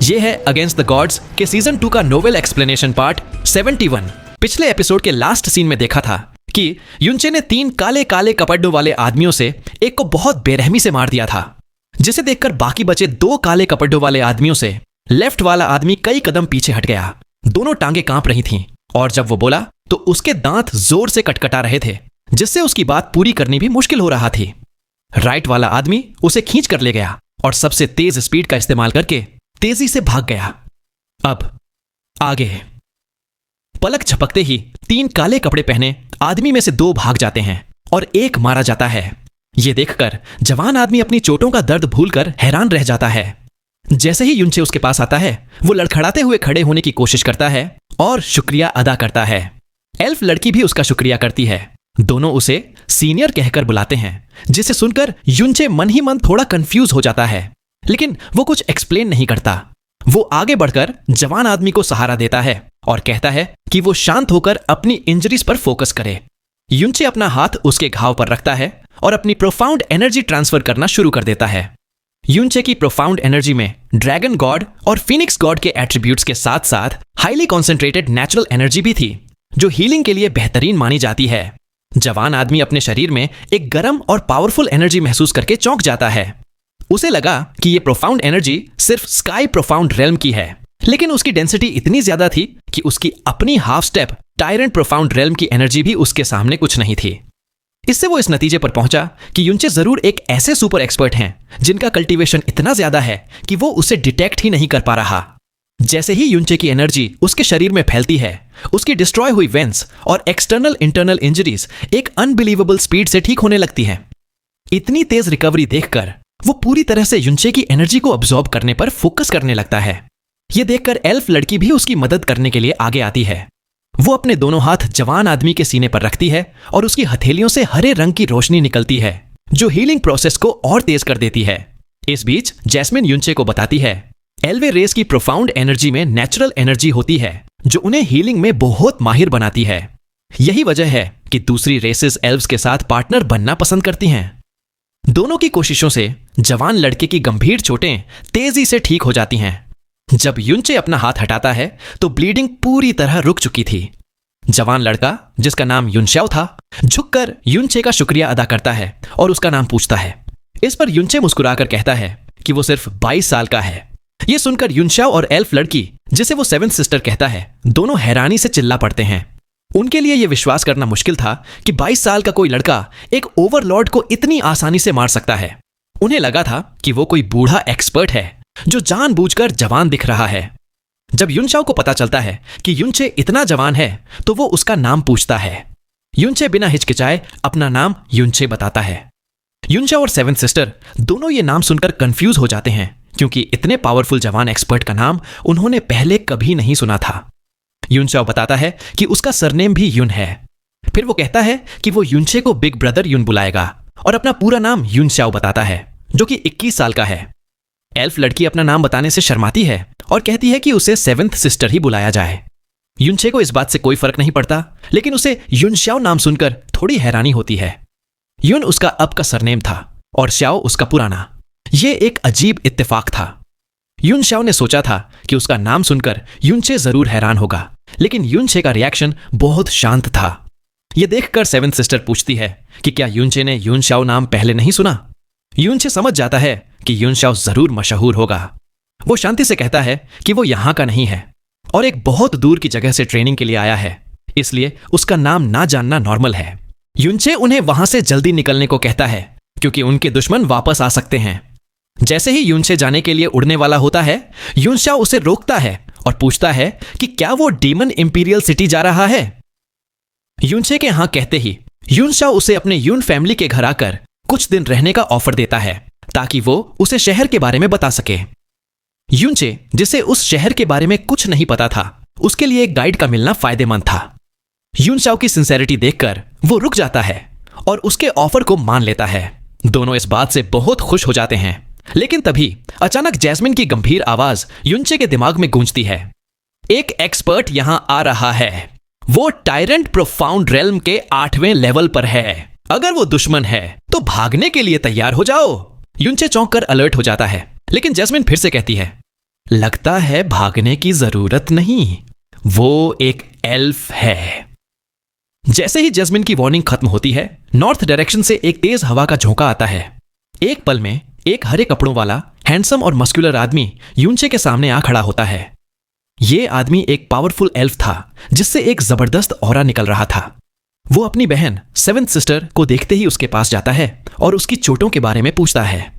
ये है against the gods के सीजन 2 का नोवेल एक्सप्लेनेशन पार्ट 71। पिछले एपिसोड के लास्ट सीन में देखा था कि युनचे ने 3 काले काले कपड़ों वाले आदमियों से एक को बहुत बेरहमी से मार दिया था, जिसे देखकर बाकी बचे 2 काले कपड़ों वाले आदमियों से लेफ्ट वाला आदमी कई कदम पीछे हट गया। दोनों टांगे कांप रही थीं और जब वो बोला तो उसके दांत जोर से कटकटा रहे थे, जिससे उसकी बात पूरी करनी भी मुश्किल हो रहा थी। राइट वाला आदमी उसे खींच कर ले गया और सबसे तेज स्पीड का इस्तेमाल करके तेजी से भाग गया। अब आगे पलक झपकते ही 3 काले कपड़े पहने आदमी में से 2 भाग जाते हैं और एक मारा जाता है। यह देखकर जवान आदमी अपनी चोटों का दर्द भूलकर हैरान रह जाता है। जैसे ही युनचे उसके पास आता है, वो लड़खड़ाते हुए खड़े होने की कोशिश करता है और शुक्रिया अदा करता है। एल्फ लड़की भी उसका शुक्रिया करती है। दोनों उसे सीनियर कहकर बुलाते हैं, जिसे सुनकर युनचे मन ही मन थोड़ा कंफ्यूज हो जाता है, लेकिन वो कुछ एक्सप्लेन नहीं करता। वो आगे बढ़कर जवान आदमी को सहारा देता है और कहता है कि वो शांत होकर अपनी इंजरीज पर फोकस करे। युनचे अपना हाथ उसके घाव पर रखता है और अपनी प्रोफाउंड एनर्जी ट्रांसफर करना शुरू कर देता है। युनचे की प्रोफाउंड एनर्जी में ड्रैगन गॉड और फिनिक्स गॉड के एट्रीब्यूट्स के साथ साथ हाईली कॉन्सेंट्रेटेड नेचुरल एनर्जी भी थी, जो हीलिंग के लिए बेहतरीन मानी जाती है। जवान आदमी अपने शरीर में एक गर्म और पावरफुल एनर्जी महसूस करके चौंक जाता है। उसे लगा कि ये प्रोफाउंड एनर्जी सिर्फ स्काई प्रोफाउंड रेल्म की है, लेकिन उसकी डेंसिटी इतनी ज्यादा थी कि उसकी अपनी half step tyrant profound realm की एनर्जी भी उसके सामने कुछ नहीं थी। इससे वो इस नतीजे पर पहुंचा कि युनचे जरूर एक ऐसे सुपर एक्सपर्ट हैं जिनका कल्टीवेशन इतना ज्यादा है कि वो उसे डिटेक्ट ही नहीं कर पा रहा। जैसे ही युनचे की एनर्जी उसके शरीर में फैलती है, उसकी डिस्ट्रॉय हुई वेंस और एक्सटर्नल इंटरनल इंजरीज एक अनबिलीवेबल स्पीड से ठीक होने लगती हैं। इतनी तेज रिकवरी देखकर वो पूरी तरह से युनचे की एनर्जी को अब्सॉर्ब करने पर फोकस करने लगता है। यह देखकर एल्फ लड़की भी उसकी मदद करने के लिए आगे आती है। वो अपने दोनों हाथ जवान आदमी के सीने पर रखती है और उसकी हथेलियों से हरे रंग की रोशनी निकलती है, जो हीलिंग प्रोसेस को और तेज कर देती है। इस बीच जैस्मिन युनचे को बताती है एल्वे रेस की प्रोफाउंड एनर्जी में नेचुरल एनर्जी होती है, जो उन्हें हीलिंग में बहुत माहिर बनाती है। यही वजह है कि दूसरी रेसेस एल्व्स के साथ पार्टनर बनना पसंद करती हैं। दोनों की कोशिशों से जवान लड़के की गंभीर चोटें तेजी से ठीक हो जाती हैं। जब युनचे अपना हाथ हटाता है तो ब्लीडिंग पूरी तरह रुक चुकी थी। जवान लड़का, जिसका नाम युनशाओ था, झुककर युनचे का शुक्रिया अदा करता है और उसका नाम पूछता है। इस पर युनचे मुस्कुराकर कहता है कि वो सिर्फ 22 साल का है। यह सुनकर युनशाओ और एल्फ लड़की, जिसे वो 7th सिस्टर कहता है, दोनों हैरानी से चिल्ला पड़ते हैं। उनके लिए यह विश्वास करना मुश्किल था कि 22 साल का कोई लड़का एक ओवरलॉर्ड को इतनी आसानी से मार सकता है। उन्हें लगा था कि वो कोई बूढ़ा एक्सपर्ट है जो जानबूझकर जवान दिख रहा है। जब युनशाओ को पता चलता है कि युनचे इतना जवान है तो वो उसका नाम पूछता है। युनचे बिना हिचकिचाए अपना नाम युनचे बताता है। युनशाओ और 7th सिस्टर दोनों ये नाम सुनकर कंफ्यूज हो जाते हैं, क्योंकि इतने पावरफुल जवान एक्सपर्ट का नाम उन्होंने पहले कभी नहीं सुना था। युनशाओ बताता है कि उसका सरनेम भी युन है। फिर वो कहता है कि वो युनचे को बिग ब्रदर युन बुलाएगा और अपना पूरा नाम युनशाओ बताता है, जो कि 21 साल का है। एल्फ लड़की अपना नाम बताने से शर्माती है और कहती है कि उसे 7th सिस्टर ही बुलाया जाए। युनचे को इस बात से कोई फर्क नहीं पड़ता, लेकिन उसे युनशाओ नाम सुनकर थोड़ी हैरानी होती है। युन उसका अब का सरनेम था और शाओ उसका पुराना। यह एक अजीब इत्तेफाक था। युनशाओ ने सोचा था कि उसका नाम सुनकर युनचे जरूर हैरान होगा, लेकिन युनचे का रिएक्शन बहुत शांत था। यह देखकर 7th सिस्टर पूछती है कि क्या युनचे ने युनशाओ नाम पहले नहीं सुना। युनचे समझ जाता है कि युनशाओ जरूर मशहूर होगा। वो शांति से कहता है कि वो यहां का नहीं है और एक बहुत दूर की जगह से ट्रेनिंग के लिए आया है, इसलिए उसका नाम ना जानना नॉर्मल है। युनचे उन्हें वहां से जल्दी निकलने को कहता है, क्योंकि उनके दुश्मन वापस आ सकते हैं। जैसे ही युनचे जाने के लिए उड़ने वाला होता है, युनशाओ उसे रोकता है और पूछता है कि क्या वो डीमन इंपीरियल सिटी जा रहा है। युनचे के हां कहते ही युनशाओ उसे अपने युन फैमिली के घर आकर कुछ दिन रहने का ऑफर देता है, ताकि वो उसे शहर के बारे में बता सके। युनचे, जिसे उस शहर के बारे में कुछ नहीं पता था, उसके लिए एक गाइड का मिलना फायदेमंद था। युनशाओ की सिंसेरिटी देखकर वो रुक जाता है और उसके ऑफर को मान लेता है। दोनों इस बात से बहुत खुश हो जाते हैं, लेकिन तभी अचानक जैस्मिन की गंभीर आवाज युनचे के दिमाग में गूंजती है। एक एक्सपर्ट यहां आ रहा है। वो टायरेंट प्रोफाउंड रेल्म के 8वें लेवल पर है। अगर वो दुश्मन है तो भागने के लिए तैयार हो जाओ। युनचे चौंक कर अलर्ट हो जाता है, लेकिन जैस्मिन फिर से कहती है लगता है भागने की जरूरत नहीं, वो एक एल्फ है। जैसे ही जैस्मिन की वार्निंग खत्म होती है, नॉर्थ डायरेक्शन से एक तेज हवा का झोंका आता है। एक पल में एक हरे कपड़ों वाला हैंडसम और मस्कुलर आदमी यूनचे के सामने आ खड़ा होता है। यह आदमी एक पावरफुल एल्फ था जिससे एक जबरदस्त ऑरा निकल रहा था। वो अपनी बहन सेवेंथ सिस्टर को देखते ही उसके पास जाता है और उसकी चोटों के बारे में पूछता है।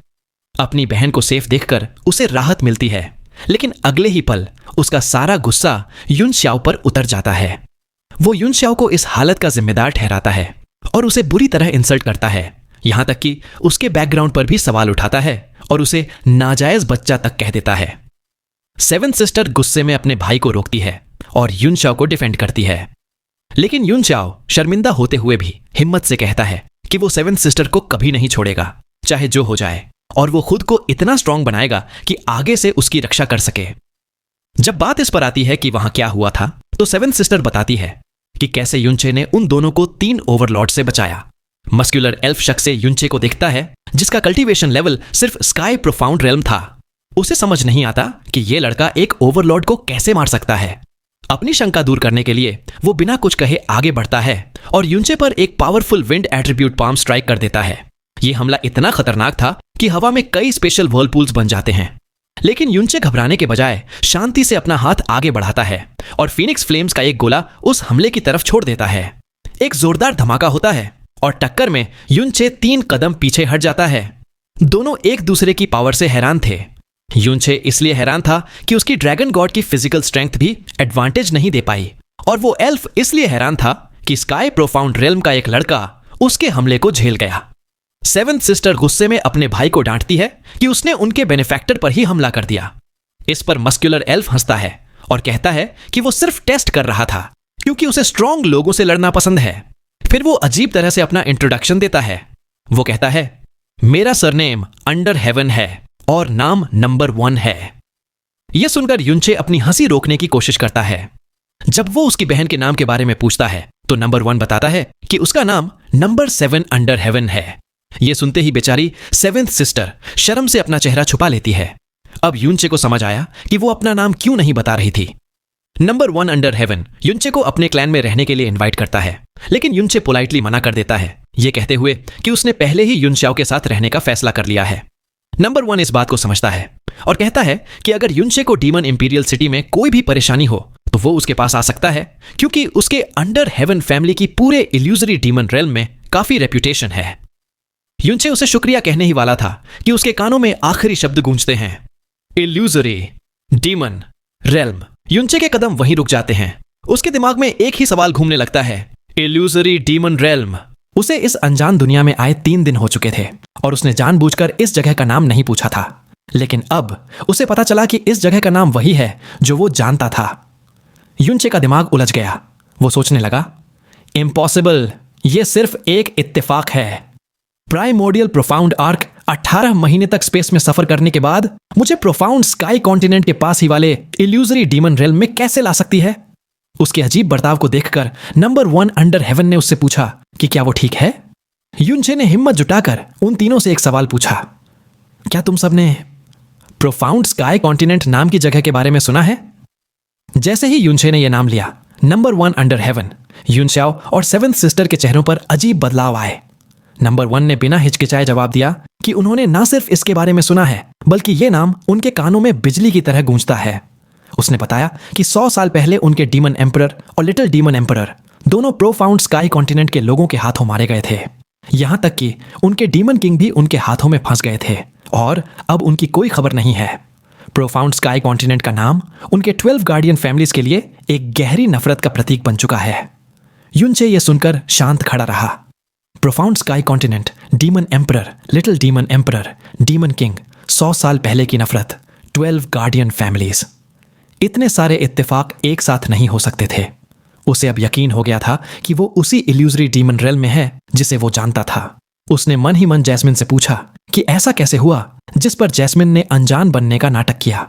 अपनी बहन को सेफ देखकर उसे राहत मिलती है, लेकिन अगले ही पल उसका सारा गुस्सा युन श्याओ पर उतर जाता है। वो युन श्याओ को इस हालत का जिम्मेदार ठहराता है और उसे बुरी तरह इंसल्ट करता है, यहां तक कि उसके बैकग्राउंड पर भी सवाल उठाता है और उसे नाजायज बच्चा तक कह देता है। सेवेंथ सिस्टर गुस्से में अपने भाई को रोकती है और युन श्याओ को डिफेंड करती है, लेकिन युन श्याओ शर्मिंदा होते हुए भी हिम्मत से कहता है कि वो सेवेंथ सिस्टर को कभी नहीं छोड़ेगा, चाहे जो हो जाए, और वो खुद को इतना स्ट्रांग बनाएगा कि आगे से उसकी रक्षा कर सके। जब बात इस पर आती है कि वहां क्या हुआ था, तो सेवेंथ सिस्टर बताती है कि कैसे युनचे ने उन दोनों को 3 ओवरलॉर्ड से बचाया। मस्कुलर एल्फ शख्स से युनचे को देखता है जिसका कल्टीवेशन लेवल सिर्फ स्काई प्रोफाउंड रेल्म था। उसे समझ नहीं आता कि यह लड़का एक ओवरलॉर्ड को कैसे मार सकता है। अपनी शंका दूर करने के लिए वो बिना कुछ कहे आगे बढ़ता है और युनचे पर एक powerful wind attribute palm strike कर देता है। यह हमला इतना खतरनाक था कि हवा में कई स्पेशल व्हर्लपूल्स बन जाते हैं, लेकिन युनचे घबराने के बजाय शांति से अपना हाथ आगे बढ़ाता है और फीनिक्स फ्लेम्स का एक गोला उस हमले की तरफ छोड़ देता है। एक जोरदार धमाका होता है और टक्कर में युनचे 3 कदम पीछे हट जाता है। दोनों एक दूसरे की पावर से हैरान थे। युनचे इसलिए हैरान था कि उसकी ड्रैगन गॉड की फिजिकल स्ट्रेंथ भी एडवांटेज नहीं दे पाई, और वो एल्फ इसलिए हैरान था कि स्काई प्रोफाउंड रेल्म का एक लड़का उसके हमले को झेल गया। सेवेंथ सिस्टर गुस्से में अपने भाई को डांटती है कि उसने उनके बेनिफैक्टर पर ही हमला कर दिया। इस पर मस्कुलर एल्फ हंसता है और कहता है कि वो सिर्फ टेस्ट कर रहा था, क्योंकि उसे स्ट्रांग लोगों से लड़ना पसंद है। फिर वो अजीब तरह से अपना इंट्रोडक्शन देता है। वो कहता है, मेरा सरनेम अंडर हेवन है और नाम नंबर 1 है। यह सुनकर युनचे अपनी हंसी रोकने की कोशिश करता है। जब वो उसकी बहन के नाम के बारे में पूछता है तो नंबर 1 बताता है कि उसका नाम नंबर 7 अंडर हेवन है। यह सुनते ही बेचारी सेवेंथ सिस्टर शर्म से अपना चेहरा छुपा लेती है। अब युनचे को समझ आया कि वो अपना नाम क्यों नहीं बता रही थी। नंबर 1 अंडर हेवन युनचे को अपने क्लैन में रहने के लिए इनवाइट करता है, लेकिन युनचे पोलाइटली मना कर देता है, ये कहते हुए कि उसने पहले ही युन श्याओ के साथ रहने का फैसला कर लिया है। नंबर 1 इस बात को समझता है और कहता है कि अगर युनचे को डीमन इंपीरियल सिटी में कोई भी परेशानी हो तो वो उसके पास आ सकता है, क्योंकि उसके अंडर हेवन फैमिली की पूरे इल्यूजरी डीमन रेल्म में काफी रेप्यूटेशन है। युनचे उसे शुक्रिया कहने ही वाला था कि उसके कानों में आखिरी शब्द गूंजते हैं, इल्यूजरी डीमन रेल्म। युनचे के कदम वहीं रुक जाते हैं। उसके दिमाग में एक ही सवाल घूमने लगता है, इल्यूजरी डीमन रेल्म। उसे इस अनजान दुनिया में आए 3 दिन हो चुके थे और उसने जानबूझकर इस जगह का नाम नहीं पूछा था, लेकिन अब उसे पता चला कि इस जगह का नाम वही है जो वो जानता था। युनचे का दिमाग उलझ गया। वो सोचने लगा, इम्पॉसिबल, ये सिर्फ एक इत्तेफाक है। प्राइमोर्डियल प्रोफाउंड आर्क 18 महीने तक स्पेस में सफर करने के बाद मुझे प्रोफाउंड स्काई कॉन्टिनेंट के पास ही वाले इल्यूजरी डीमन रेल्म में कैसे ला सकती है? उसके अजीब बर्ताव को देखकर नंबर 1 अंडर हेवन ने उससे पूछा कि क्या वो ठीक है। युनचे ने हिम्मत जुटाकर उन तीनों से एक सवाल पूछा, क्या तुम सबने प्रोफाउंड स्काई कॉन्टिनेंट नाम की जगह के बारे में सुना है? जैसे ही युनचे ने यह नाम लिया, नंबर 1 अंडर हेवन, युन श्याओ और सेवेंथ सिस्टर के चेहरों पर अजीब बदलाव आए। नंबर 1 ने बिना हिचकिचाए जवाब दिया कि उन्होंने ना सिर्फ इसके बारे में सुना है, बल्कि यह नाम उनके कानों में बिजली की तरह गूंजता है। उसने बताया कि 100 साल पहले उनके डीमन एम्परर और लिटिल डीमन एम्परर दोनों प्रोफाउंड स्काई कॉन्टिनेंट के लोगों के हाथों मारे गए थे। यहां तक कि उनके डीमन किंग भी उनके हाथों में फंस गए थे और अब उनकी कोई खबर नहीं है। प्रोफाउंड स्काई कॉन्टिनेंट का नाम उनके 12 गार्डियन फैमिलीज के लिए एक गहरी नफरत का प्रतीक बन चुका है। युनचे यह सुनकर शांत खड़ा रहा। Profound sky continent, demon emperor, little demon emperor, demon king, 100 साल पहले की नफरत, 12 गार्डियन फैमिलीज, इतने सारे इत्तेफाक एक साथ नहीं हो सकते थे। उसे अब यकीन हो गया था कि वो उसी इल्यूजरी डीमन रेल्म में है जिसे वो जानता था। उसने मन ही मन जैस्मिन से पूछा कि ऐसा कैसे हुआ, जिस पर जैस्मिन ने अनजान बनने का नाटक किया।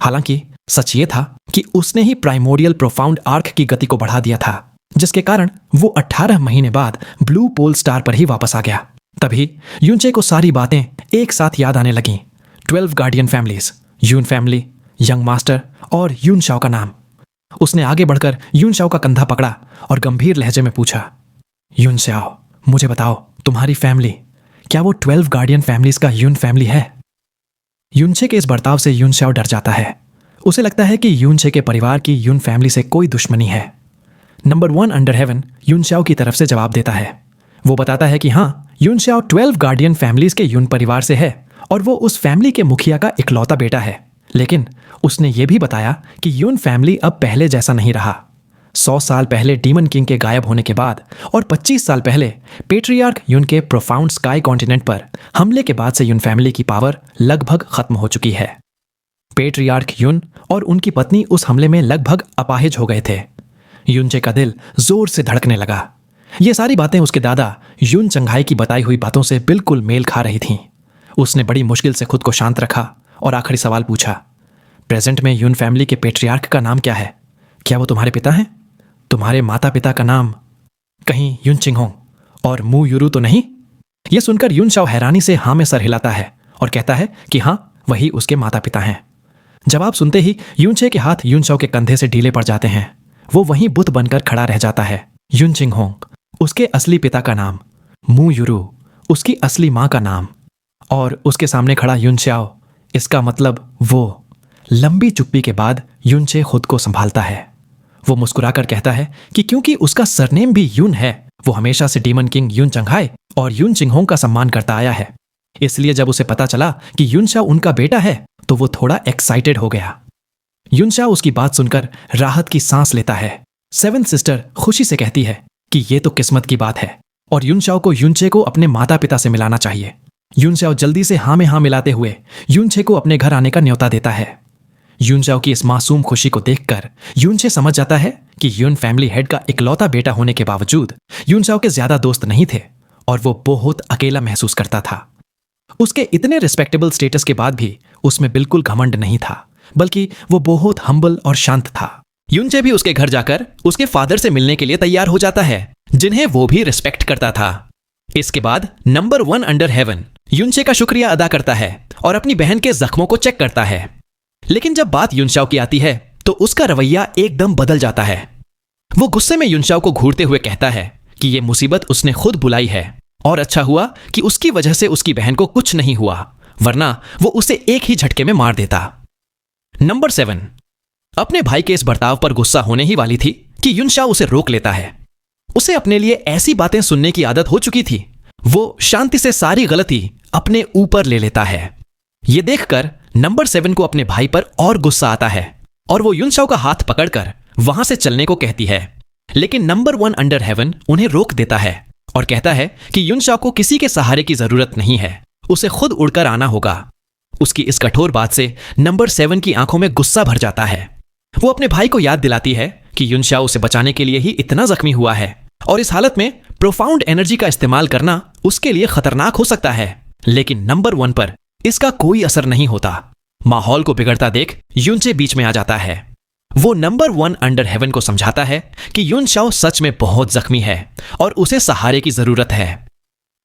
हालांकि सच ये था कि उसने ही प्राइमोर्डियल प्रोफाउंड आर्क की गति को बढ़ा दिया था, जिसके कारण वो 18 महीने बाद ब्लू पोल स्टार पर ही वापस आ गया। तभी युनचे को सारी बातें एक साथ याद आने लगीं। 12 guardian families, Yun family, young master और यून शाओ का नाम। उसने आगे बढ़कर यून शाओ का कंधा पकड़ा और गंभीर लहजे में पूछा, यून शाओ, मुझे बताओ, तुम्हारी फैमिली, क्या वो 12 गार्डियन फैमिलीज का यून फैमिली है? यूनचे के इस बर्ताव से यून शाओ डर जाता है। उसे लगता है कि यूनचे के परिवार की यून फैमिली से कोई दुश्मनी है। नंबर 1 अंडर हेवन यून शाओ की तरफ से जवाब देता है। वो बताता है कि हाँ, यून शाओ 12 गार्डियन फैमिलीज के यून परिवार से है और वो उस फैमिली के मुखिया का इकलौता बेटा है। लेकिन उसने ये भी बताया कि यून फैमिली अब पहले जैसा नहीं रहा। 100 साल पहले डीमन किंग के गायब होने के बाद और 25 साल पहले पेट्रियार्क यून के प्रोफाउंड स्काई कॉन्टिनेंट पर हमले के बाद से यून फैमिली की पावर लगभग खत्म हो चुकी है। पेट्रियार्क यून और उनकी पत्नी उस हमले में लगभग अपाहिज हो गए थे। यूनचे का दिल जोर से धड़कने लगा। ये सारी बातें उसके दादा यून चंघाई की बताई हुई बातों से बिल्कुल मेल खा रही थीं। उसने बड़ी मुश्किल से खुद को शांत रखा और आखिरी सवाल पूछा, प्रेजेंट में यून फैमिली के पेट्रियार्क का नाम क्या है? क्या वो तुम्हारे पिता हैं? तुम्हारे माता पिता का नाम कहीं यून चिंगहोंग और मू यूरू तो नहीं? यह सुनकर यून शाओ हैरानी से हाँ में सर हिलाता है और कहता है कि हाँ, वही उसके माता पिता हैं। जवाब सुनते ही यूनचे के हाथ यून शाओ के कंधे से ढीले पड़ जाते हैं। वो वहीं बुत बनकर खड़ा रह जाता है। यून चिंगहोंग, उसके असली पिता का नाम, मू यूरू, उसकी असली मां का नाम, और उसके सामने खड़ा यून शाओ, इसका मतलब वो। लंबी चुप्पी के बाद यूनचे खुद को संभालता है। वो मुस्कुराकर कहता है कि क्योंकि उसका सरनेम भी यून है, वो हमेशा से डीमन किंग यून चंघाई और यून चिंगहोंग का सम्मान करता आया है। इसलिए जब उसे पता चला कि यून शाओ उनका बेटा है तो वो थोड़ा एक्साइटेड हो गया। यून शाओ उसकी बात सुनकर राहत की सांस लेता है। 7th सिस्टर खुशी से कहती है कि ये तो किस्मत की बात है और यून शाओ को यूनचे को अपने माता पिता से मिलाना चाहिए। यून शाओ जल्दी से हाँ में हाँ मिलाते हुए यूनचे को अपने घर आने का न्योता देता है। यून शाओ की इस मासूम खुशी को देखकर यूनचे समझ जाता है कि यून फैमिली हेड का इकलौता बेटा होने के बावजूद यून शाओ के ज्यादा दोस्त नहीं थे और वो बहुत अकेला महसूस करता था। उसके इतने रिस्पेक्टेबल स्टेटस के बाद भी उसमें बिल्कुल घमंड नहीं था, बल्कि वो बहुत हम्बल और शांत था। यूनचे भी उसके घर जाकर उसके फादर से मिलने के लिए तैयार हो जाता है, जिन्हें वो भी रिस्पेक्ट करता था। इसके बाद नंबर 1 अंडर हेवन यूनचे का शुक्रिया अदा करता है और अपनी बहन के जख्मों को चेक करता है। लेकिन जब बात यून शाओ की आती है तो उसका रवैया एकदम बदल जाता है। वो गुस्से में यून शाओ को घूरते हुए कहता है कि ये मुसीबत उसने खुद बुलाई है और अच्छा हुआ कि उसकी वजह से उसकी बहन को कुछ नहीं हुआ, वरना वो उसे एक ही झटके में मार देता। नंबर 7 अपने भाई के इस बर्ताव पर गुस्सा होने ही वाली थी कि यून शाओ उसे रोक लेता है। उसे अपने लिए ऐसी बातें सुनने की आदत हो चुकी थी। वो शांति से सारी गलती अपने ऊपर ले लेता है। ये देखकर नंबर 7 को अपने भाई पर और गुस्सा आता है और वो यून शाओ का हाथ पकड़कर वहां से चलने को कहती है। लेकिन नंबर 1 अंडर हेवन उन्हें रोक देता है और कहता है कि यून शाओ को किसी के सहारे की जरूरत नहीं है, उसे खुद उड़कर आना होगा। उसकी इस कठोर बात से नंबर 7 की आंखों में गुस्सा भर जाता है। वो अपने भाई को याद दिलाती है कि यून शाओ उसे बचाने के लिए ही इतना जख्मी हुआ है और इस हालत में प्रोफाउंड एनर्जी का इस्तेमाल करना उसके लिए खतरनाक हो सकता है। लेकिन नंबर 1 पर इसका कोई असर नहीं होता। माहौल को बिगड़ता देख यूनचे बीच में आ जाता है। वो नंबर 1 अंडर हेवन को समझाता है कि यून शाओ सच में बहुत जख्मी है और उसे सहारे की जरूरत है।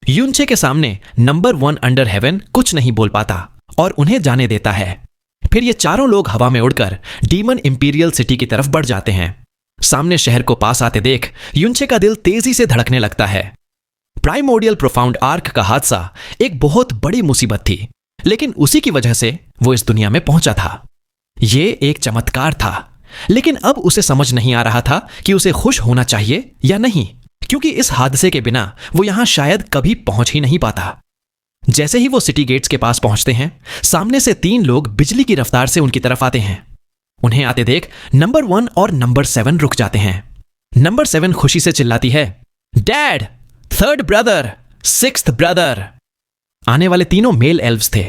यूनचे के सामने नंबर 1 अंडर हेवन कुछ नहीं बोल पाता और उन्हें जाने देता है। फिर ये चारों लोग हवा में उड़कर डीमन इंपीरियल सिटी की तरफ बढ़ जाते हैं। सामने शहर को पास आते देख यूनचे का दिल तेजी से धड़कने लगता है। प्राइमोर्डियल प्रोफाउंड आर्क का हादसा एक बहुत बड़ी मुसीबत थी, लेकिन उसी की वजह से वो इस दुनिया में पहुंचा था। ये एक चमत्कार था, लेकिन अब उसे समझ नहीं आ रहा था कि उसे खुश होना चाहिए या नहीं, क्योंकि इस हादसे के बिना वो यहां शायद कभी पहुंच ही नहीं पाता। जैसे ही वो सिटी गेट्स के पास पहुंचते हैं, सामने से 3 लोग बिजली की रफ्तार से उनकी तरफ आते हैं। उन्हें आते देख नंबर 1 और नंबर 7 रुक जाते हैं। नंबर 7 खुशी से चिल्लाती है, dad, 3rd brother, 6th brother. आने वाले तीनों मेल एल्व्स थे।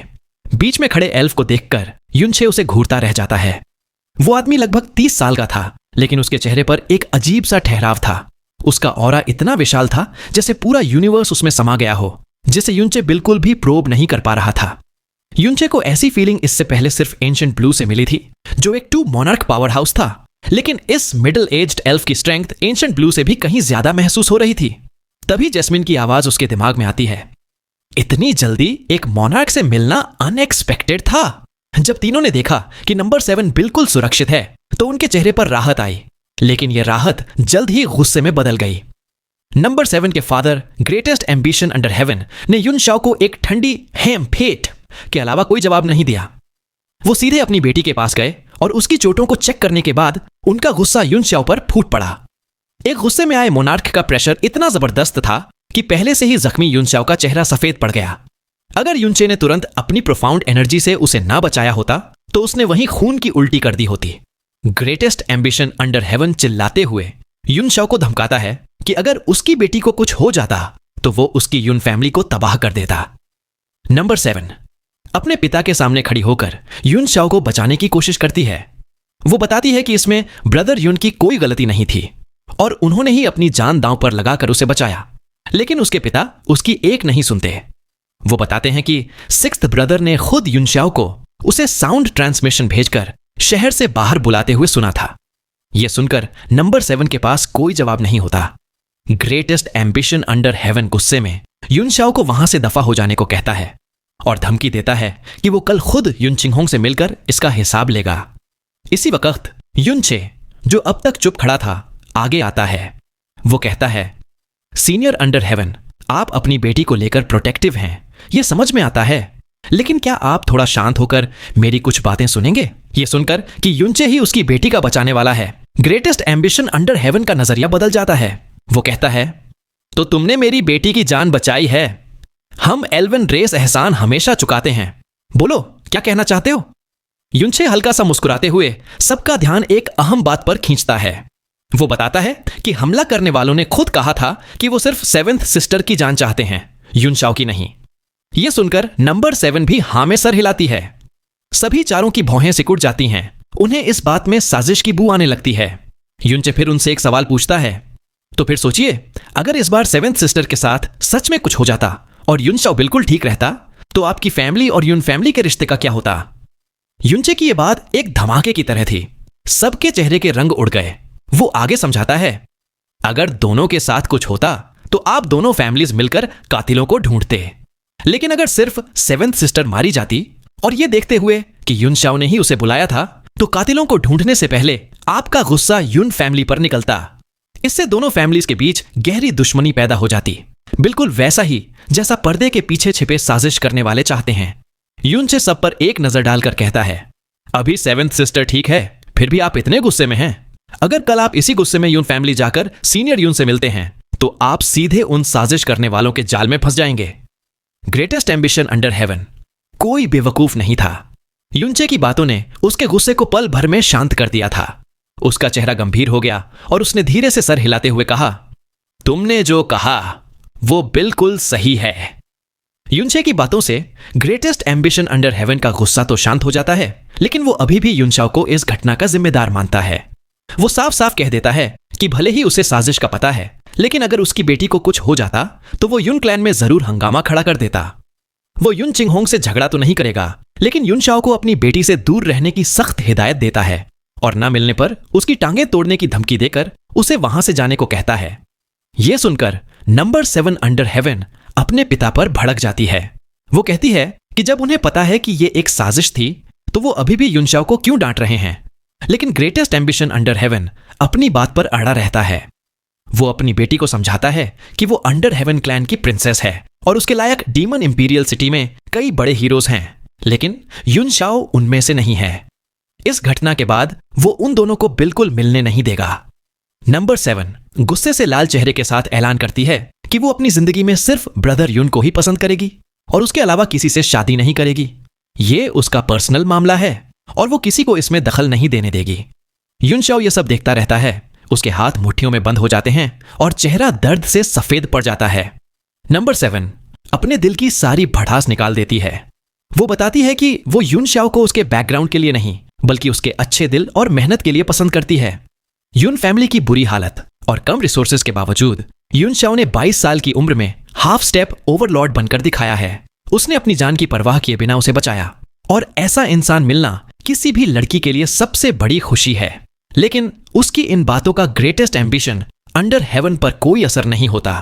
बीच में खड़े एल्फ को देखकर यूनचे उसे घूरता रह जाता है। वो आदमी लगभग 30 साल का था, लेकिन उसके चेहरे पर एक अजीब सा ठहराव था। उसका ऑरा इतना विशाल था जैसे पूरा यूनिवर्स उसमें समा गया हो, जिसे यूनचे बिल्कुल भी प्रोब नहीं कर पा रहा था। यूनचे को ऐसी फीलिंग इससे पहले सिर्फ एंशिएंट ब्लू से मिली थी, जो एक 2 मोनार्क पावर हाउस था, लेकिन इस मिडिल एज्ड एल्फ की स्ट्रेंथ एंशिएंट ब्लू से भी कहीं ज्यादा महसूस हो रही थी। तभी जैस्मिन की आवाज उसके दिमाग में आती है, इतनी जल्दी एक मोनार्क से मिलना अनएक्सपेक्टेड था। जब तीनों ने देखा कि नंबर 7 बिल्कुल सुरक्षित है तो उनके चेहरे पर राहत आई, लेकिन यह राहत जल्द ही गुस्से में बदल गई। नंबर 7 के father greatest ambition under heaven ने युन शाओ को एक ठंडी हेम फेट के अलावा कोई जवाब नहीं दिया। वो सीधे अपनी बेटी के पास गए और उसकी चोटों को चेक करने के बाद उनका गुस्सा युन शाओ पर फूट पड़ा। एक गुस्से में आए मोनार्क का प्रेशर इतना जबरदस्त था कि पहले से ही जख्मी युन शाओ का चेहरा सफेद पड़ गया। अगर युनचे ने तुरंत अपनी प्रोफाउंड एनर्जी से उसे ना बचाया होता तो उसने वहीं खून की उल्टी कर दी होती। ग्रेटेस्ट एम्बिशन अंडर हेवन चिल्लाते हुए युन शाओ को धमकाता है कि अगर उसकी बेटी को कुछ हो जाता तो वो उसकी युन फैमिली को तबाह कर देता। नंबर 7 अपने पिता के सामने खड़ी होकर युन शाओ को बचाने की कोशिश करती है। वो बताती है कि इसमें ब्रदर युन की कोई गलती नहीं थी और उन्होंने ही अपनी जान दांव पर लगाकर उसे बचाया, लेकिन उसके पिता उसकी एक नहीं सुनते। वो बताते हैं कि 6th ब्रदर ने खुद युन शाओ को उसे साउंड ट्रांसमिशन भेजकर शहर से बाहर बुलाते हुए सुना था। यह सुनकर नंबर 7 के पास कोई जवाब नहीं होता। ग्रेटेस्ट एम्बिशन अंडर हेवन गुस्से में युन शाओ को वहां से दफा हो जाने को कहता है और धमकी देता है कि वो कल खुद युन चिंगहोंग से मिलकर इसका हिसाब लेगा। इसी वक्त युनचे, जो अब तक चुप खड़ा था, आगे आता है। वो कहता है, सीनियर अंडर हेवन, आप अपनी बेटी को लेकर प्रोटेक्टिव हैं, यह समझ में आता है, लेकिन क्या आप थोड़ा शांत होकर मेरी कुछ बातें सुनेंगे? यह सुनकर कि युनचे ही उसकी बेटी का बचाने वाला है, ग्रेटेस्ट एम्बिशन अंडर हेवन का नजरिया बदल जाता है। वो कहता है, तो तुमने मेरी बेटी की जान बचाई है, हम एल्वन रेस एहसान हमेशा चुकाते हैं, बोलो क्या कहना चाहते हो? युनचे हल्का सा मुस्कुराते हुए सबका ध्यान एक अहम बात पर खींचता है। वो बताता है कि हमला करने वालों ने खुद कहा था कि वो सिर्फ 7th सिस्टर की जान चाहते हैं, युन शाओ की नहीं। यह सुनकर नंबर 7 भी हां में सर हिलाती है। सभी चारों की भौहें सिकुड़ जाती हैं। उन्हें इस बात में साजिश की बू आने लगती है। युनचे फिर उनसे एक सवाल पूछता है, तो फिर सोचिए, अगर इस बार 7th सिस्टर के साथ सच में कुछ हो जाता और युन शाओ बिल्कुल ठीक रहता तो आपकी फैमिली और युन फैमिली के रिश्ते का क्या होता? युनचे की यह बात एक धमाके की तरह थी। सबके चेहरे के रंग उड़ गए। वो आगे समझाता है, अगर दोनों के साथ कुछ होता तो आप दोनों फैमिलीज मिलकर कातिलों को ढूंढते, लेकिन अगर सिर्फ 7th सिस्टर मारी जाती और यह देखते हुए कि युन शाओ ने ही उसे बुलाया था तो कातिलों को ढूंढने से पहले आपका गुस्सा युन फैमिली पर निकलता। इससे दोनों फैमिलीज के बीच गहरी दुश्मनी पैदा हो जाती, बिल्कुल वैसा ही जैसा पर्दे के पीछे छिपे साजिश करने वाले चाहते हैं। युनचे सब पर एक नजर डालकर कहता है, अभी 7th सिस्टर ठीक है, फिर भी आप इतने गुस्से में हैं। अगर कल आप इसी गुस्से में युन फैमिली जाकर सीनियर युन से मिलते हैं तो आप सीधे उन साजिश करने वालों के जाल में फंस जाएंगे। ग्रेटेस्ट एम्बिशन अंडर हेवन कोई बेवकूफ नहीं था। युनचे की बातों ने उसके गुस्से को पल भर में शांत कर दिया था। उसका चेहरा गंभीर हो गया और उसने धीरे से सर हिलाते हुए कहा, तुमने जो कहा वो बिल्कुल सही है। युनचे की बातों से ग्रेटेस्ट एम्बिशन अंडर हेवन का गुस्सा तो शांत हो जाता है, लेकिन वो अभी भी युन शाओ को इस घटना का जिम्मेदार मानता है। वो साफ साफ कह देता है कि भले ही उसे साजिश का पता है, लेकिन अगर उसकी बेटी को कुछ हो जाता तो वो युन क्लैन में जरूर हंगामा खड़ा कर देता। वो युन चिंगहोंग से झगड़ा तो नहीं करेगा, लेकिन युन शाओ को अपनी बेटी से दूर रहने की सख्त हिदायत देता है और ना मिलने पर उसकी टांगें तोड़ने की धमकी देकर उसे वहां से जाने को कहता है। यह सुनकर नंबर 7 अंडर हेवन अपने पिता पर भड़क जाती है। वो कहती है कि जब उन्हें पता है कि यह एक साजिश थी तो वो अभी भी युन शाओ को क्यों डांट रहे हैं, लेकिन ग्रेटेस्ट एम्बिशन अंडर हेवन अपनी बात पर अड़ा रहता है। वो अपनी बेटी को समझाता है कि वो अंडर हेवन क्लैन की प्रिंसेस है और उसके लायक डीमन इंपीरियल सिटी में कई बड़े हीरोज हैं, लेकिन युन शाओ उनमें से नहीं है। इस घटना के बाद वो उन दोनों को बिल्कुल मिलने नहीं देगा। नंबर 7 गुस्से से लाल चेहरे के साथ ऐलान करती है कि वो अपनी जिंदगी में सिर्फ ब्रदर युन को ही पसंद करेगी और उसके अलावा किसी से शादी नहीं करेगी। ये उसका पर्सनल मामला है और वो किसी को इसमें दखल नहीं देने देगी। युन शाओ ये सब देखता रहता है। उसके हाथ मुट्ठियों में बंद हो जाते हैं और चेहरा दर्द से सफेद पड़ जाता है। नंबर 7 अपने दिल की सारी भड़ास निकाल देती है। वो बताती है कि वो युन शाओ को उसके बैकग्राउंड के लिए नहीं बल्कि उसके अच्छे दिल और मेहनत के लिए पसंद करती है। युन फैमिली की बुरी हालत और कम रिसोर्सेज के बावजूद युन शाओ ने 22 साल की उम्र में हाफ स्टेप ओवरलॉर्ड बनकर दिखाया है। उसने अपनी जान की परवाह किए बिना उसे बचाया और ऐसा इंसान मिलना किसी भी लड़की के लिए सबसे बड़ी खुशी है। लेकिन उसकी इन बातों का ग्रेटेस्ट एम्बिशन अंडर हेवन पर कोई असर नहीं होता।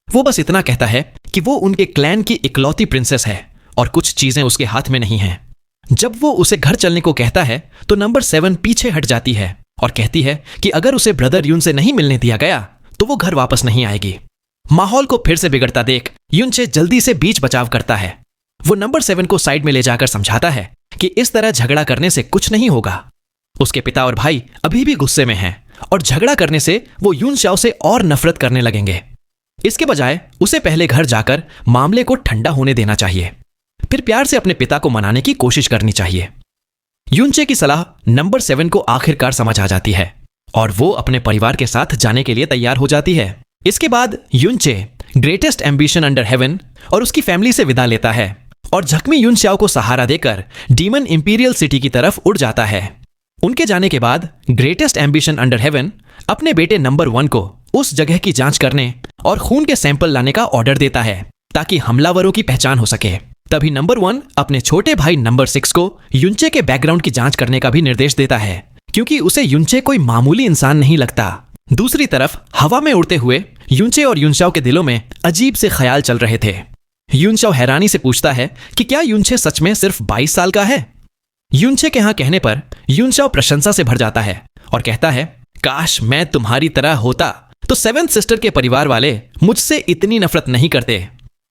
वो बस इतना कहता है कि वो उनके क्लैन की इकलौती प्रिंसेस है और कुछ चीजें उसके हाथ में नहीं हैं। जब वो उसे घर चलने को कहता है तो नंबर 7 पीछे हट जाती है और कहती है कि अगर उसे ब्रदर यून से नहीं मिलने दिया गया तो वो घर वापस नहीं आएगी। माहौल को फिर से बिगड़ता देख यूनचे जल्दी से बीच बचाव करता है। वो नंबर 7 को साइड में ले जाकर समझाता है कि इस तरह झगड़ा करने से कुछ नहीं होगा। उसके पिता और भाई अभी भी गुस्से में हैं और झगड़ा करने से वो यून शाओ से और नफरत करने लगेंगे। इसके बजाय उसे पहले घर जाकर मामले को ठंडा होने देना चाहिए, फिर प्यार से अपने पिता को मनाने की कोशिश करनी चाहिए। यूनचे की सलाह नंबर 7 को आखिरकार समझ आ जाती है और वो अपने परिवार के साथ जाने के लिए तैयार हो जाती है। इसके बाद यूनचे ग्रेटेस्ट एम्बिशन अंडर हेवन और उसकी फैमिली से विदा लेता है और जख्मी यून शाओ को सहारा देकर डीमन इंपीरियल सिटी की तरफ उड़ जाता है। उनके जाने के बाद ग्रेटेस्ट एम्बिशन अंडर हेवन अपने बेटे नंबर 1 को उस जगह की जांच करने और खून के सैंपल लाने का ऑर्डर देता है ताकि हमलावरों की पहचान हो सके। तभी नंबर 1 अपने छोटे भाई नंबर 6 को यूनचे के बैकग्राउंड की जांच करने का भी निर्देश देता है, क्योंकि उसे यूनचे कोई मामूली इंसान नहीं लगता। दूसरी तरफ हवा में उड़ते हुए यूनचे और यूनशाओ के दिलों में अजीब से ख्याल चल रहे थे। यूनशाओ हैरानी से पूछता है कि क्या यूनचे सच में सिर्फ 22 साल का है। यूनचे के यहाँ कहने पर यूनशाओ प्रशंसा से भर जाता है और कहता है, काश मैं तुम्हारी तरह होता तो 7th सिस्टर के परिवार वाले मुझसे इतनी नफरत नहीं करते।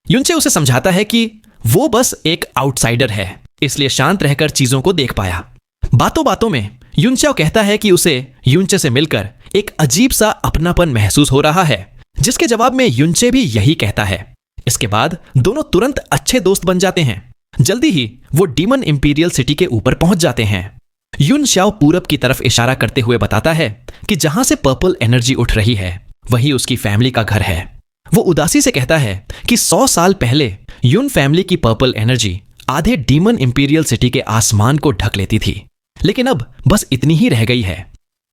यूनचे उसे समझाता है कि वो बस एक आउटसाइडर है, इसलिए शांत रहकर चीजों को देख पाया। बातों बातों में यूनचाओ कहता है कि उसे यूनचे से मिलकर एक अजीब सा अपनापन महसूस हो रहा है, जिसके जवाब में यूनचे भी यही कहता है। इसके बाद दोनों तुरंत अच्छे दोस्त बन जाते हैं। जल्दी ही वो डीमन इंपीरियल सिटी के ऊपर पहुंच जाते हैं। यून शाओ पूरब की तरफ इशारा करते हुए बताता है कि जहां से पर्पल एनर्जी उठ रही है वही उसकी फैमिली का घर है। वो उदासी से कहता है कि 100 साल पहले यून फैमिली की पर्पल एनर्जी आधे डीमन इंपीरियल सिटी के आसमान को ढक लेती थी, लेकिन अब बस इतनी ही रह गई है।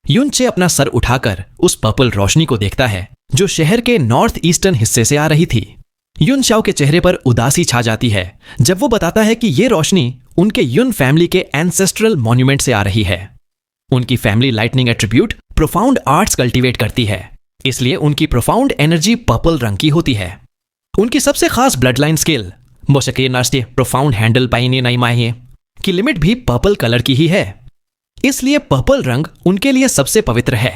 यूनचे अपना सर उठाकर उस पर्पल रोशनी को देखता है जो शहर के नॉर्थ ईस्टर्न हिस्से से आ रही थी। यून शाओ के चेहरे पर उदासी छा जाती है जब वो बताता है कि ये रोशनी उनके यून फैमिली के एंसेस्ट्रल मॉन्यूमेंट से आ रही है। उनकी family lightning attribute profound arts cultivate करती है, इसलिए उनकी प्रोफाउंड एनर्जी पर्पल रंग की होती है। उनकी सबसे खास ब्लड लाइन स्किल मोशके नास्ते प्रोफाउंड हैंडल पाइने नहीं माहिए की लिमिट भी पर्पल कलर की ही है, इसलिए पर्पल रंग उनके लिए सबसे पवित्र है।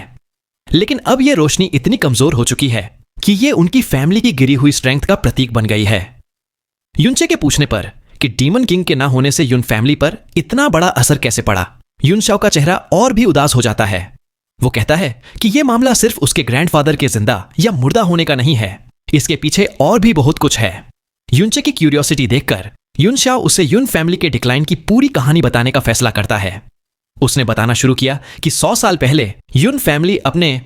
लेकिन अब यह रोशनी इतनी कमजोर हो चुकी है कि ये उनकी फैमिली की गिरी हुई स्ट्रेंथ का प्रतीक बन गई है। यूनचे के पूछने पर कि डीमन किंग के ना होने से यून फैमिली पर इतना बड़ा असर कैसे पड़ा, यून शाओ का चेहरा और भी उदास हो जाता है। वो कहता है कि यह मामला सिर्फ उसके ग्रैंडफादर के जिंदा या मुर्दा होने का नहीं है, इसके पीछे और भी बहुत कुछ है। यूनचे की क्यूरियोसिटी देखकर यून शाओ उसे यून फैमिली के डिक्लाइन की पूरी कहानी बताने का फैसला करता है। उसने बताना शुरू किया कि 100 साल पहले यून फैमिली अपने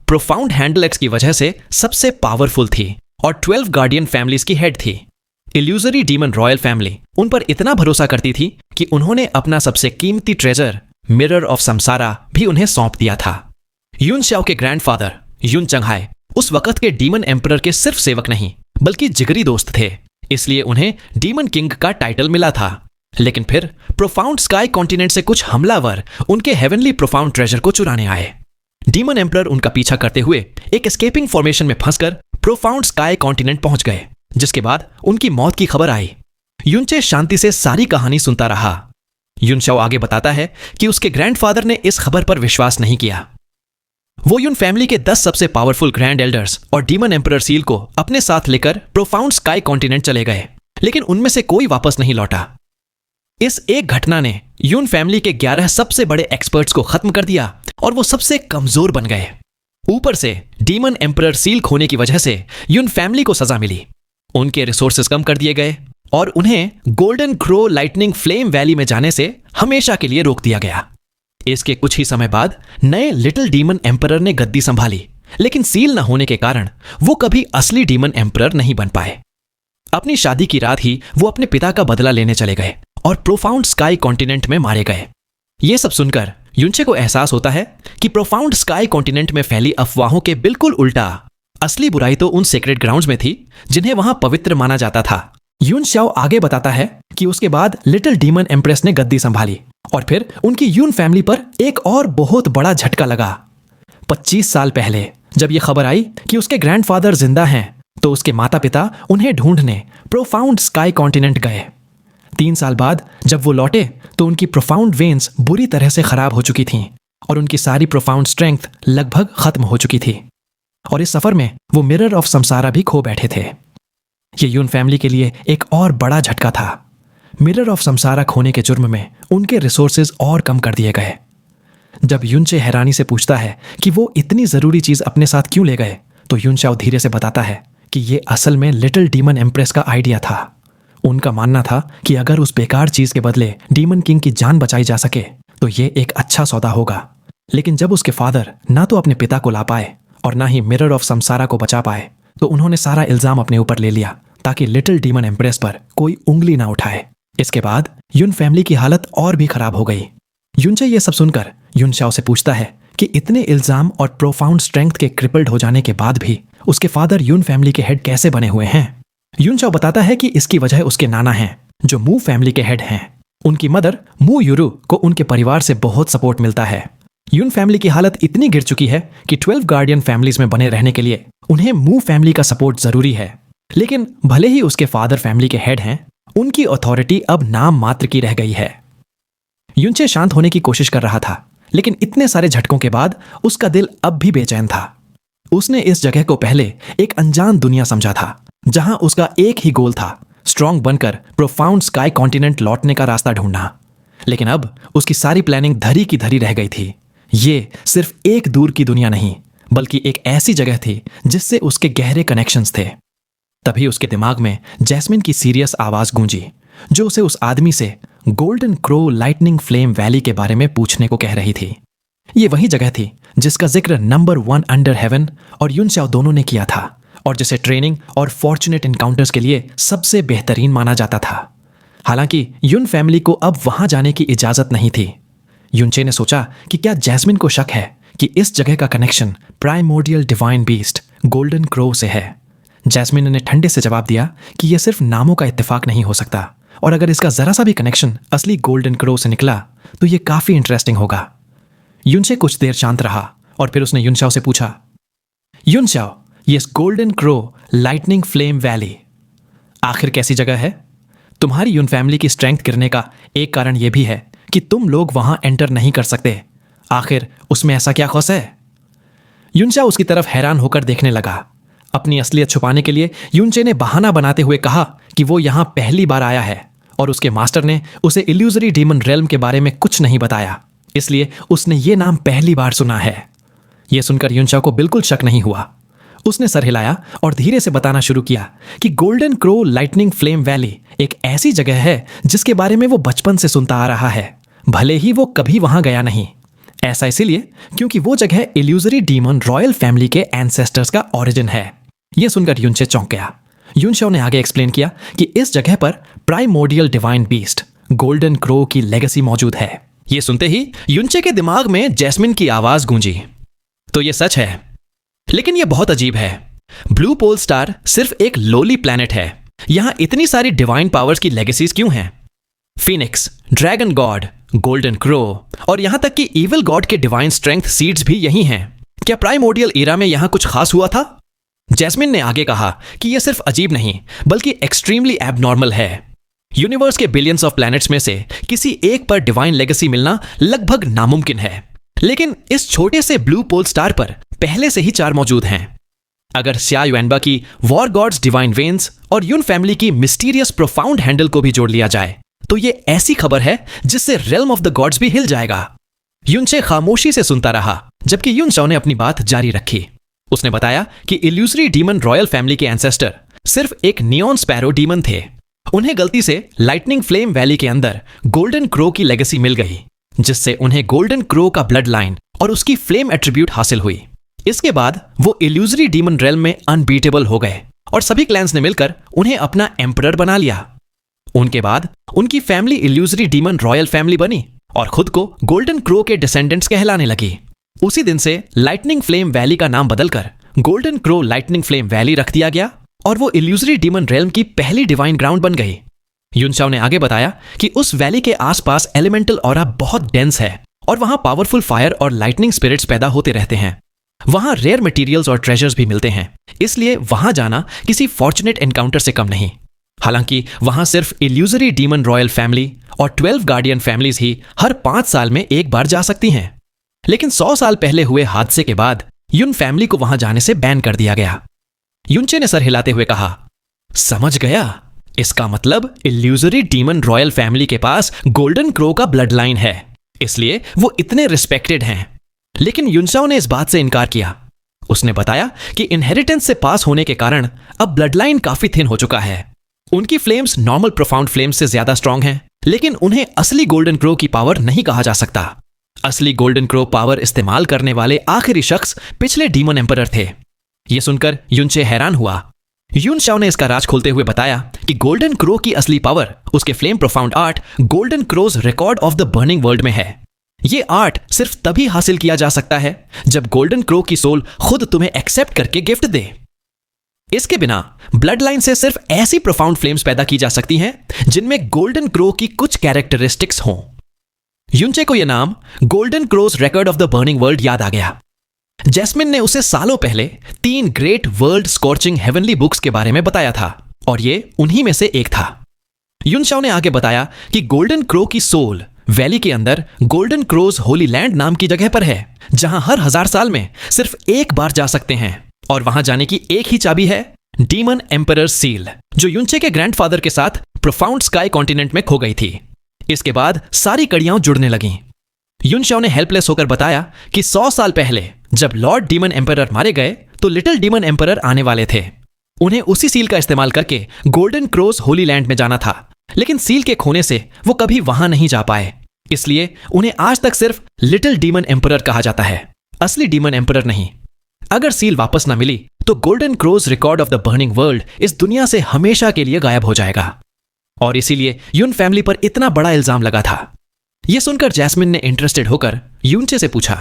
प्रोफाउंड हैंडल एक्स की वजह से सबसे पावरफुल थी और 12 गार्डियन फैमिलीज की हेड थी। इल्यूजरी डीमन रॉयल फैमिली उन पर इतना भरोसा करती थी कि उन्होंने अपना सबसे कीमती ट्रेजर मिरर ऑफ समसारा भी उन्हें सौंप दिया था। यून शाओ के ग्रैंडफादर यून चंगहाई उस वक्त के डीमन एम्परर के सिर्फ सेवक नहीं बल्कि जिगरी दोस्त थे, इसलिए उन्हें डीमन किंग का टाइटल मिला था। लेकिन फिर प्रोफाउंड स्काई कॉन्टिनेंट से कुछ हमलावर उनके हेवनली प्रोफाउंड ट्रेजर को चुराने आए। डीमन एम्परर उनका पीछा करते हुए एक एस्केपिंग फॉर्मेशन में फंसकर प्रोफाउंड स्काई कॉन्टिनेंट पहुंच गए, जिसके बाद उनकी मौत की खबर आई। यूनचे शांति से सारी कहानी सुनता रहा। यूनशाओ आगे बताता है कि उसके ग्रैंडफादर ने इस खबर पर विश्वास नहीं किया। वो यून फैमिली के 10 सबसे पावरफुल ग्रैंड एल्डर्स और डीमन एम्परर सील को अपने साथ लेकर प्रोफाउंड स्काई कॉन्टिनेंट चले गए, लेकिन उनमें से कोई वापस नहीं लौटा। इस एक घटना ने यून फैमिली के 11 सबसे बड़े एक्सपर्ट्स को खत्म कर दिया और वो सबसे कमजोर बन गए। ऊपर से डीमन एम्परर सील खोने की वजह से यून फैमिली को सजा मिली। उनके रिसोर्सेज कम कर दिए गए और उन्हें golden crow lightning flame valley में जाने से हमेशा के लिए रोक दिया गया। इसके कुछ ही समय बाद नए लिटिल डीमन एम्परर ने गद्दी संभाली, लेकिन सील न होने के कारण वो कभी असली डीमन एम्परर नहीं बन पाए। अपनी शादी की रात ही वो अपने पिता का बदला लेने चले गए और प्रोफाउंड स्काई कॉन्टिनेंट में मारे गए। ये सब सुनकर यूनचे को एहसास होता है कि प्रोफाउंड स्काई कॉन्टिनेंट में फैली अफवाहों के बिल्कुल उल्टा असली बुराई तो उन सेक्रेट ग्राउंड्स में थी जिन्हें वहां पवित्र माना जाता था। यून शाओ आगे बताता है कि उसके बाद लिटिल डीमन एम्प्रेस ने गद्दी संभाली और फिर उनकी यून फैमिली पर एक और बहुत बड़ा झटका लगा। 25 साल पहले जब यह खबर आई कि उसके ग्रैंडफादर जिंदा हैं, तो उसके माता पिता उन्हें ढूंढने प्रोफाउंड स्काई कॉन्टिनेंट गए। 3 साल बाद जब वो लौटे तो उनकी प्रोफाउंड वेन्स बुरी तरह से खराब हो चुकी थीं और उनकी सारी प्रोफाउंड स्ट्रेंथ लगभग खत्म हो चुकी थी। और इस सफर में वो मिरर ऑफ समसारा भी खो बैठे थे। ये यून फैमिली के लिए एक और बड़ा झटका था। मिरर ऑफ समसारा खोने के जुर्म में उनके रिसोर्सेज और कम कर दिए गए। जब युनचे हैरानी से पूछता है कि वो इतनी जरूरी चीज अपने साथ क्यों ले गए, तो युनचाओ धीरे से बताता है कि ये असल में लिटिल डीमन एम्प्रेस का आइडिया था। उनका मानना था कि अगर उस बेकार चीज के बदले डीमन किंग की जान बचाई जा सके तो ये एक अच्छा सौदा होगा। लेकिन जब उसके फादर ना तो अपने पिता को ला पाए और ना ही मिरर ऑफ समसारा को बचा पाए, तो उन्होंने सारा इल्जाम अपने ऊपर ले लिया ताकि लिटिल डीमन एम्प्रेस पर कोई उंगली ना उठाए। इसके बाद युन फैमिली की हालत और भी खराब हो गई। युनचे ये सब सुनकर युनचाओ से पूछता है कि इतने इल्जाम और प्रोफाउंड स्ट्रेंथ के क्रिपल्ड हो जाने के बाद भी उसके फादर युन फैमिली के हेड कैसे बने हुए हैं। युनचाओ बताता है कि इसकी वजह उसके नाना हैं, जो मू फैमिली के हेड हैं। उनकी मदर मू युरु को उनके परिवार से बहुत सपोर्ट मिलता है। युन फैमिली की हालत इतनी गिर चुकी है कि 12 गार्डियन फैमिलीज में बने रहने के लिए उन्हें मू फैमिली का सपोर्ट जरूरी है। लेकिन भले ही उसके फादर फैमिली के हेड हैं, उनकी अथॉरिटी अब नाम मात्र की रह गई है। युनचे शांत होने की कोशिश कर रहा था, लेकिन इतने सारे झटकों के बाद उसका दिल अब भी बेचैन था। उसने इस जगह को पहले एक अनजान दुनिया समझा था, जहां उसका एक ही गोल था, स्ट्रांग बनकर प्रोफाउंड स्काई कॉन्टिनेंट लौटने का रास्ता ढूंढना। लेकिन अब उसकी सारी प्लानिंग धरी की धरी रह गई थी। ये सिर्फ एक दूर की दुनिया नहीं, बल्कि एक ऐसी जगह थी जिससे उसके गहरे कनेक्शंस थे। तभी उसके दिमाग में जैस्मिन की सीरियस आवाज गूंजी, जो उसे उस आदमी से golden crow lightning flame valley के बारे में पूछने को कह रही थी। ये वही जगह थी जिसका जिक्र नंबर 1 अंडर हेवन और युनचाओ दोनों ने किया था, और जिसे ट्रेनिंग और फॉर्चुनेट इनकाउंटर्स के लिए सबसे बेहतरीन माना जाता था। हालांकि युन फैमिली को अब वहां जाने की इजाजत नहीं थी। युनचे ने सोचा कि क्या जैस्मिन को शक है कि इस जगह का connection primordial divine beast golden crow से है। जैस्मिन ने ठंडे से जवाब दिया कि यह सिर्फ नामों का इत्तेफाक नहीं हो सकता, और अगर इसका जरा सा भी कनेक्शन असली गोल्डन क्रो से निकला तो यह काफी इंटरेस्टिंग होगा। युनचे कुछ देर शांत रहा और फिर उसने युनचाओ से पूछा, युनचाओ, ये golden crow lightning flame valley आखिर कैसी जगह है? तुम्हारी युन फैमिली की स्ट्रेंथ गिरने का एक कारण यह भी है कि तुम लोग वहां एंटर नहीं कर सकते। आखिर उसमें ऐसा क्या खास है? युनचाओ उसकी तरफ हैरान होकर देखने लगा। अपनी असलियत छुपाने के लिए युनचे ने बहाना बनाते हुए कहा कि वो यहां पहली बार आया है और उसके मास्टर ने उसे इल्यूजरी डीमन रेल्म के बारे में कुछ नहीं बताया, इसलिए उसने ये नाम पहली बार सुना है। यह सुनकर युनचाओ को बिल्कुल शक नहीं हुआ। उसने सर हिलाया और धीरे से बताना शुरू किया कि golden crow lightning flame valley एक ऐसी जगह है जिसके बारे में वो बचपन से सुनता आ रहा है, भले ही वो कभी वहां गया नहीं। ऐसा इसीलिए क्योंकि वो जगह इल्यूजरी डीमन रॉयल फैमिली के एंसेस्टर्स का ओरिजिन है। यह सुनकर युनचे चौंक गया। युनचाओ ने आगे एक्सप्लेन किया कि इस जगह पर primordial divine beast golden crow की लेगेसी मौजूद है। यह सुनते ही युनचे के दिमाग में जैस्मिन की आवाज गूंजी। तो यह सच है, लेकिन यह बहुत अजीब है। ब्लू पोल स्टार सिर्फ एक लोली प्लैनेट है, यहां इतनी सारी डिवाइन पावर्स की लेगेसीज क्यों हैं? Phoenix, dragon God, golden crow और यहां तक कि इविल गॉड के डिवाइन स्ट्रेंथ सीड्स भी यही हैं। क्या प्राइमोर्डियल एरा में यहां कुछ खास हुआ था? जैस्मिन ने आगे कहा कि यह सिर्फ अजीब नहीं बल्कि एक्सट्रीमली एबनॉर्मल है। यूनिवर्स के बिलियंस ऑफ प्लैनेट्स में से किसी एक पर डिवाइन लेगेसी मिलना लगभग नामुमकिन है, लेकिन इस छोटे से ब्लू पोल स्टार पर पहले से ही 4 मौजूद हैं। अगर स्या युएनबा की वॉर गॉड्स डिवाइन वेन्स और युन फैमिली की मिस्टीरियस प्रोफाउंड हैंडल को भी जोड़ लिया जाए तो ये ऐसी खबर है जिससे रेल्म ऑफ द गॉड्स भी हिल जाएगा। युनचे खामोशी से सुनता रहा जबकि युनचाओ ने अपनी बात जारी रखी। उसने बताया कि इल्यूजरी डीमन रॉयल फैमिली के एंसेस्टर सिर्फ एक नियॉन स्पैरो डीमन थे। उन्हें गलती से लाइटनिंग फ्लेम वैली के अंदर गोल्डन क्रो की लेगेसी मिल गई, जिससे उन्हें गोल्डन क्रो का ब्लड लाइन और उसकी फ्लेम एट्रीब्यूट हासिल हुई। इसके बाद वो इल्यूजरी डीमन रेल्म में अनबीटेबल हो गए और सभी क्लैंस ने मिलकर उन्हें अपना एम्परर बना लिया। उनके बाद उनकी family illusory demon royal family बनी और खुद को गोल्डन क्रो के डिसेंडेंट्स कहलाने लगी। उसी दिन से लाइटनिंग फ्लेम वैली का नाम बदलकर golden crow lightning flame valley रख दिया गया और वो इल्यूजरी डीमन रेल्म की पहली डिवाइन ग्राउंड बन गई। युनचाओ ने आगे बताया कि उस वैली के आसपास एलिमेंटल ऑरा बहुत डेंस है और वहां पावरफुल फायर और लाइटनिंग स्पिरिट्स पैदा होते रहते हैं। वहां रेयर मटेरियल्स और ट्रेजर्स भी मिलते हैं, इसलिए वहां जाना किसी फॉर्चुनेट एनकाउंटर से कम नहीं। हालांकि वहां सिर्फ इल्यूजरी डीमन रॉयल फैमिली और 12 गार्डियन फैमिलीज ही हर 5 साल में एक बार जा सकती हैं। लेकिन 100 साल पहले हुए हादसे के बाद युन फैमिली को वहां जाने से बैन कर दिया गया। युनचे ने सर हिलाते हुए कहा, समझ गया, इसका मतलब इल्यूजरी डीमन रॉयल फैमिली के पास गोल्डन क्रो का ब्लड लाइन है, इसलिए वो इतने रिस्पेक्टेड हैं। लेकिन युनचाओ ने इस बात से इनकार किया। उसने बताया कि इनहेरिटेंस से पास होने के कारण अब ब्लड लाइन काफी थिन हो चुका है। उनकी फ्लेम्स नॉर्मल प्रोफाउंड फ्लेम्स से ज्यादा स्ट्रांग हैं, लेकिन उन्हें असली गोल्डन क्रो की पावर नहीं कहा जा सकता। असली गोल्डन क्रो पावर इस्तेमाल करने वाले आखिरी शख्स पिछले डीमन एम्परर थे। यह सुनकर युनचे हैरान हुआ। युनचाओ ने इसका राज खोलते हुए बताया कि गोल्डन क्रो की असली पावर उसके flame profound art golden crows record of the burning world में है। यह आर्ट सिर्फ तभी हासिल किया जा सकता है जब गोल्डन क्रो की सोल खुद तुम्हें एक्सेप्ट करके गिफ्ट दे। इसके बिना ब्लड लाइन से सिर्फ ऐसी प्रोफाउंड फ्लेम्स पैदा की जा सकती हैं जिनमें गोल्डन क्रो की कुछ कैरेक्टरिस्टिक्स हों। युनचे को यह नाम golden crows record of the burning world याद आ गया। जैस्मिन ने उसे सालों पहले 3 great world scorching heavenly books के बारे में बताया था और ये उन्हीं में से एक था। युनचाओ ने आगे बताया कि गोल्डन क्रो की सोल वैली के अंदर गोल्डन क्रोज होली लैंड नाम की जगह पर है, जहां हर 1000 साल में सिर्फ एक बार जा सकते हैं और वहां जाने की एक ही चाबी है, डीमन एम्परर सील, जो युनचे के ग्रैंडफादर के साथ प्रोफाउंड स्काई कॉन्टिनेंट में खो गई थी। इसके बाद सारी कड़ियां जुड़ने लगीं। युनचाओ ने हेल्पलेस होकर बताया कि 100 साल पहले जब लॉर्ड डीमन एम्परर मारे गए तो लिटिल डीमन एम्परर आने वाले थे। उन्हें उसी सील का इस्तेमाल करके गोल्डन क्रोज होली लैंड में जाना था, लेकिन सील के खोने से वो कभी वहां नहीं जा पाए, इसलिए उन्हें आज तक सिर्फ लिटिल डीमन एम्परर कहा जाता है, असली डीमन एम्परर नहीं। अगर सील वापस ना मिली तो golden crows record of the burning world इस दुनिया से हमेशा के लिए गायब हो जाएगा, और इसीलिए युन फैमिली पर इतना बड़ा इल्जाम लगा था। यह सुनकर जैस्मिन ने इंटरेस्टेड होकर युनचे से पूछा,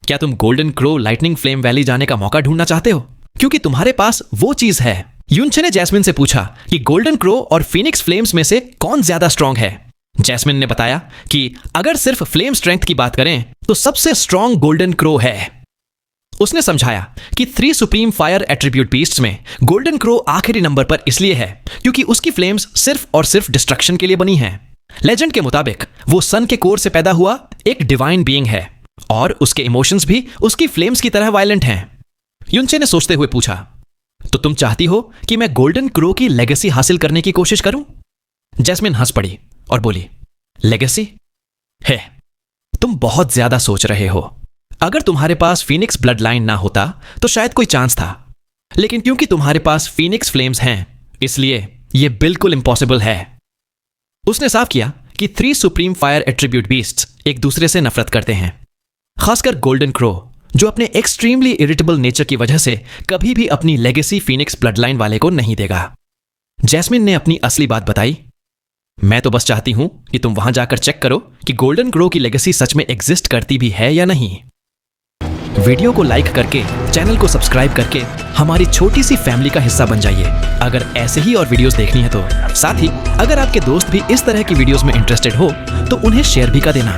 क्या तुम golden crow lightning flame valley जाने का मौका ढूंढना चाहते हो, क्योंकि तुम्हारे पास वो चीज है। युनचे ने जैस्मिन से पूछा कि गोल्डन क्रो और फीनिक्स फ्लेम्स में से कौन ज्यादा स्ट्रांग है। जैस्मिन ने बताया कि अगर सिर्फ फ्लेम स्ट्रेंथ की बात करें तो सबसे स्ट्रांग गोल्डन क्रो है। उसने समझाया कि 3 सुप्रीम फायर एट्रीब्यूट बीस्ट्स में गोल्डन क्रो आखिरी नंबर पर इसलिए है क्योंकि उसकी फ्लेम्स सिर्फ और सिर्फ डिस्ट्रक्शन के लिए बनी हैं। लेजेंड के मुताबिक वो सन के कोर से पैदा हुआ एक डिवाइन बीइंग है और उसके इमोशंस भी उसकी फ्लेम्स की तरह वायलेंट हैं। युनचे ने सोचते हुए पूछा, तो तुम चाहती हो कि मैं गोल्डन क्रो की लेगेसी हासिल करने की कोशिश करूं? जैस्मिन हंस पड़ी और बोली, लेगेसी है, तुम बहुत ज्यादा सोच रहे हो। अगर तुम्हारे पास फीनिक्स ब्लड लाइन ना होता तो शायद कोई चांस था, लेकिन क्योंकि तुम्हारे पास फीनिक्स फ्लेम्स हैं इसलिए यह बिल्कुल इम्पॉसिबल है। उसने साफ किया कि 3 सुप्रीम फायर एट्रीब्यूट बीस्ट्स एक दूसरे से नफरत करते हैं, खासकर गोल्डन क्रो जो अपने एक्सट्रीमली इरिटेबल नेचर की वजह से कभी भी अपनी लेगेसी फीनिक्स ब्लड लाइन वाले को नहीं देगा। जैस्मिन ने अपनी असली बात बताई, मैं तो बस चाहती हूं कि तुम वहां जाकर चेक करो कि गोल्डन क्रो की लेगेसी सच में एग्जिस्ट करती भी है या नहीं। वीडियो को लाइक करके चैनल को सब्सक्राइब करके हमारी छोटी सी फैमिली का हिस्सा बन जाइए अगर ऐसे ही और वीडियोस देखनी है तो। साथ ही अगर आपके दोस्त भी इस तरह की वीडियोस में इंटरेस्टेड हो तो उन्हें शेयर भी कर देना।